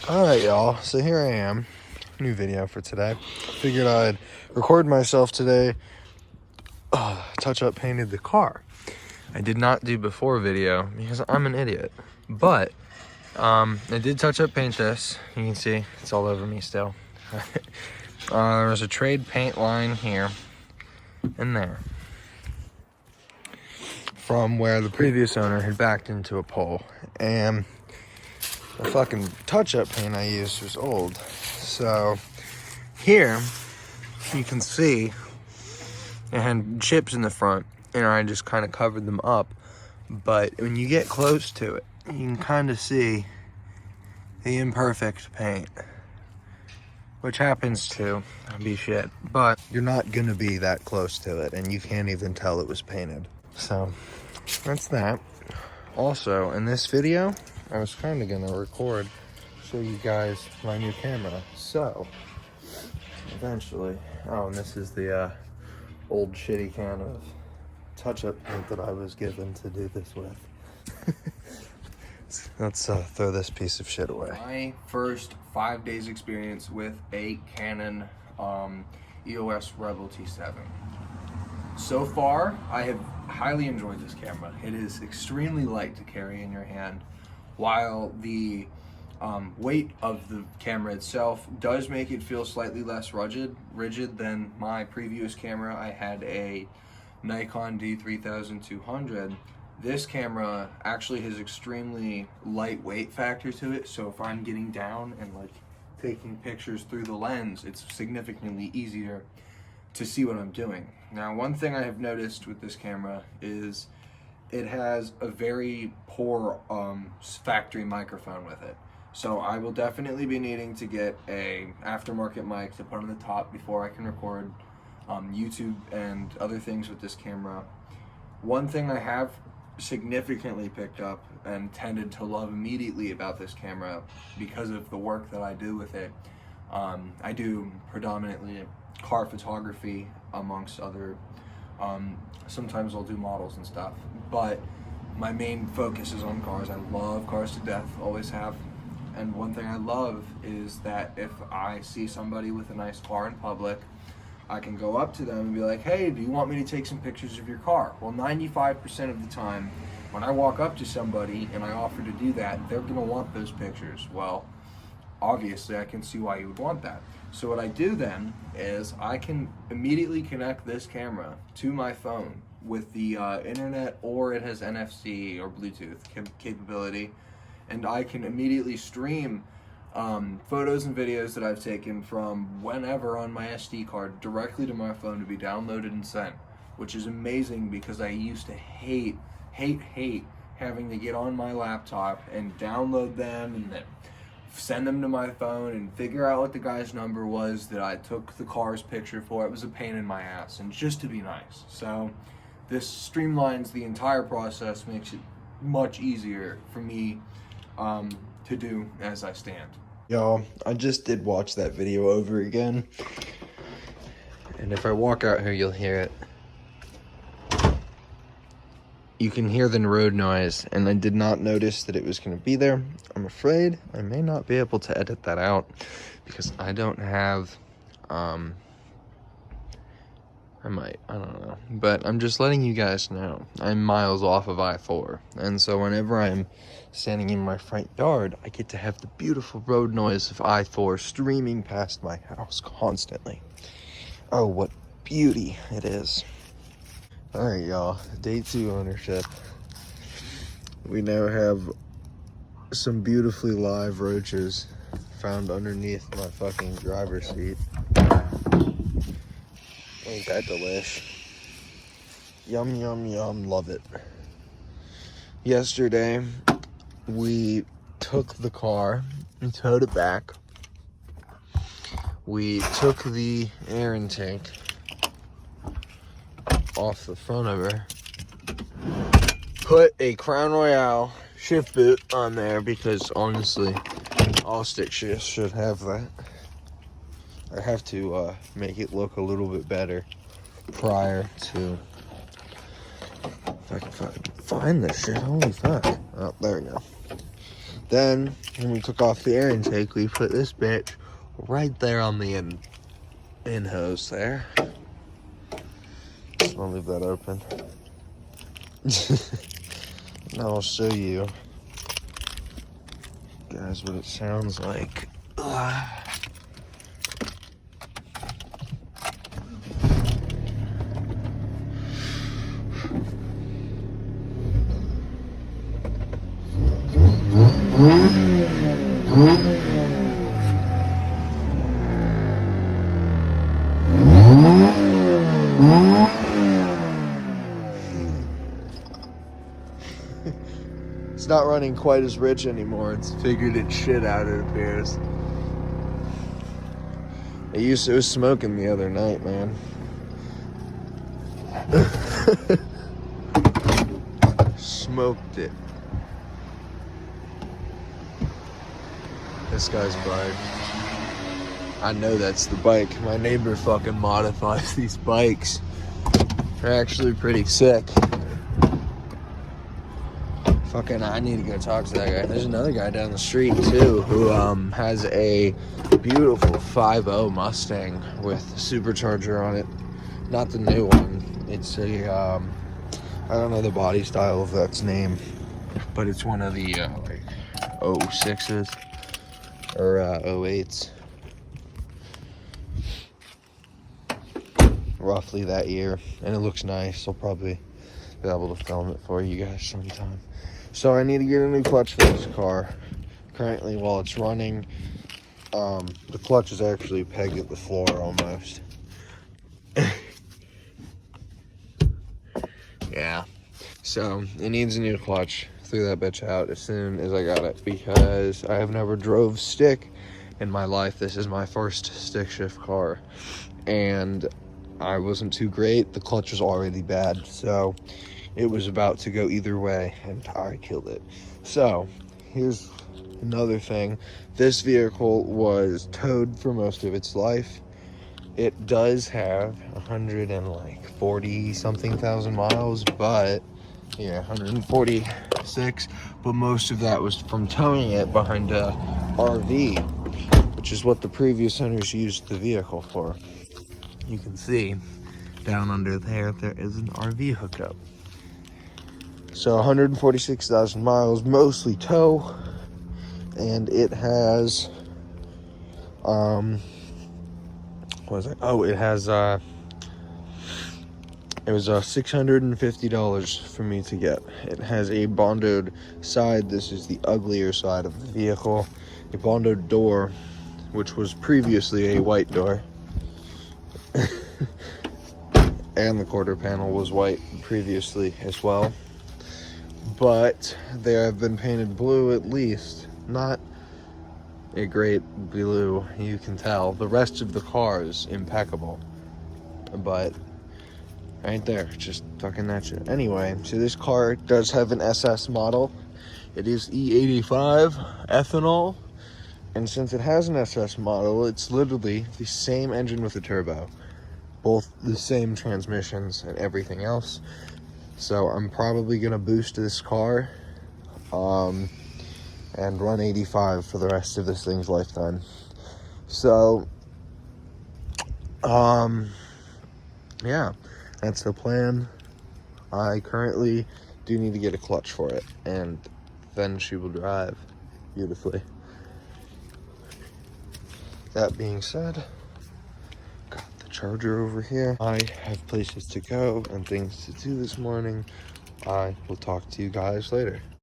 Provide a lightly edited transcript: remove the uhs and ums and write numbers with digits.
Alright, y'all, so here I am, new video for today. Figured I'd record myself today. Touch up painted the car. I did not do before video because I'm an idiot, but I did touch up paint this. You can see it's all over me still. There's a trade paint line here and there from where the previous owner had backed into a pole, and the fucking touch-up paint I used was old. So here you can see it had chips in the front, and I just kind of covered them up. But when you get close to it, you can kind of see the imperfect paint, which happens to be shit. But you're not gonna be that close to it, and you can't even tell it was painted. So that's that. Also, in this video, I was kind of gonna show you guys my new camera. So, eventually, and this is the old shitty can of touch-up paint that I was given to do this with. Let's throw this piece of shit away. My first 5 days experience with a Canon EOS Rebel T7. So far, I have highly enjoyed this camera. It is extremely light to carry in your hand, while the weight of the camera itself does make it feel slightly less rigid than my previous camera. I had a Nikon D3200. This camera actually has extremely lightweight factor to it, so if I'm getting down and like taking pictures through the lens, it's significantly easier to see what I'm doing. Now, one thing I have noticed with this camera is it has a very poor factory microphone with it. So I will definitely be needing to get a aftermarket mic to put on the top before I can record YouTube and other things with this camera. One thing I have significantly picked up and tended to love immediately about this camera, because of the work that I do with it, I do predominantly car photography amongst other, sometimes I'll do models and stuff, but my main focus is on cars. I love cars to death, always have. And one thing I love is that if I see somebody with a nice car in public, I can go up to them and be like, hey, do you want me to take some pictures of your car? Well, 95% of the time, when I walk up to somebody and I offer to do that, they're gonna want those pictures. Well, obviously I can see why you would want that. So what I do then is I can immediately connect this camera to my phone with the internet, or it has NFC or Bluetooth capability, and I can immediately stream photos and videos that I've taken from whenever on my SD card directly to my phone to be downloaded and sent, which is amazing because I used to hate having to get on my laptop and download them and then send them to my phone and figure out what the guy's number was that I took the car's picture for. It was a pain in my ass, and just to be nice. So this streamlines the entire process, makes it much easier for me to do as I stand. Y'all, I just did watch that video over again, and if I walk out here, you'll hear it. You can hear the road noise, and I did not notice that it was going to be there. I'm afraid I may not be able to edit that out because I don't have, I don't know, but I'm just letting you guys know I'm miles off of I-4, and so whenever I'm standing in my front yard, I get to have the beautiful road noise of I-4 streaming past my house constantly. Oh, what beauty it is. All right, y'all, day 2 ownership. We now have some beautifully live roaches found underneath my fucking driver's seat. Ain't that delish? Yum, yum, yum, love it. Yesterday, we took the car and towed it back. We took the air intake off the front of her, put a Crown Royale shift boot on there because honestly, all stick shifts should have that. I have to make it look a little bit better prior to, if I can fucking find this shit, holy fuck. Oh, there we go. Then, when we took off the air intake, we put this bitch right there on the in hose there. I'll leave that open. Now I'll show you guys what it sounds like. It's not running quite as rich anymore. It's figured its shit out, it appears. It was smoking the other night, man. Smoked it. This guy's bike. I know that's the bike. My neighbor fucking modifies these bikes. They're actually pretty sick. Fucking, I need to go talk to that guy. There's another guy down the street too who has a beautiful 5.0 Mustang with supercharger on it. Not the new one. It's a I don't know the body style of that's name, but it's one of the like 06s or 08s. Roughly that year, and it looks nice. I'll probably be able to film it for you guys sometime. So I need to get a new clutch for this car. Currently, while it's running, the clutch is actually pegged at the floor almost. Yeah, so it needs a new clutch. Threw that bitch out as soon as I got it because I have never drove stick in my life. This is my first stick shift car, and I wasn't too great. The clutch was already bad, so it was about to go either way, and I killed it. So here's another thing. This vehicle was towed for most of its life. It does have 140 something thousand miles, but yeah, 146, but most of that was from towing it behind a RV, which is what the previous owners used the vehicle for. You can see down under there is an RV hookup. So 146,000 miles, mostly tow, and it has what was it? Oh, it has it was $650 for me to get. It has a bondoed side. This is the uglier side of the vehicle. A bondoed door, which was previously a white door. And the quarter panel was white previously as well. But they have been painted blue at least. Not a great blue, you can tell. The rest of the car is impeccable. But right there, just fucking that shit. Anyway, so this car does have an SS model. It is E85 ethanol. And since it has an SS model, it's literally the same engine with a turbo. Both the same transmissions and everything else. So I'm probably gonna boost this car and run 85 for the rest of this thing's lifetime. So yeah, that's the plan. I currently do need to get a clutch for it, and then she will drive beautifully. That being said, got the charger over here. I have places to go and things to do this morning. I will talk to you guys later.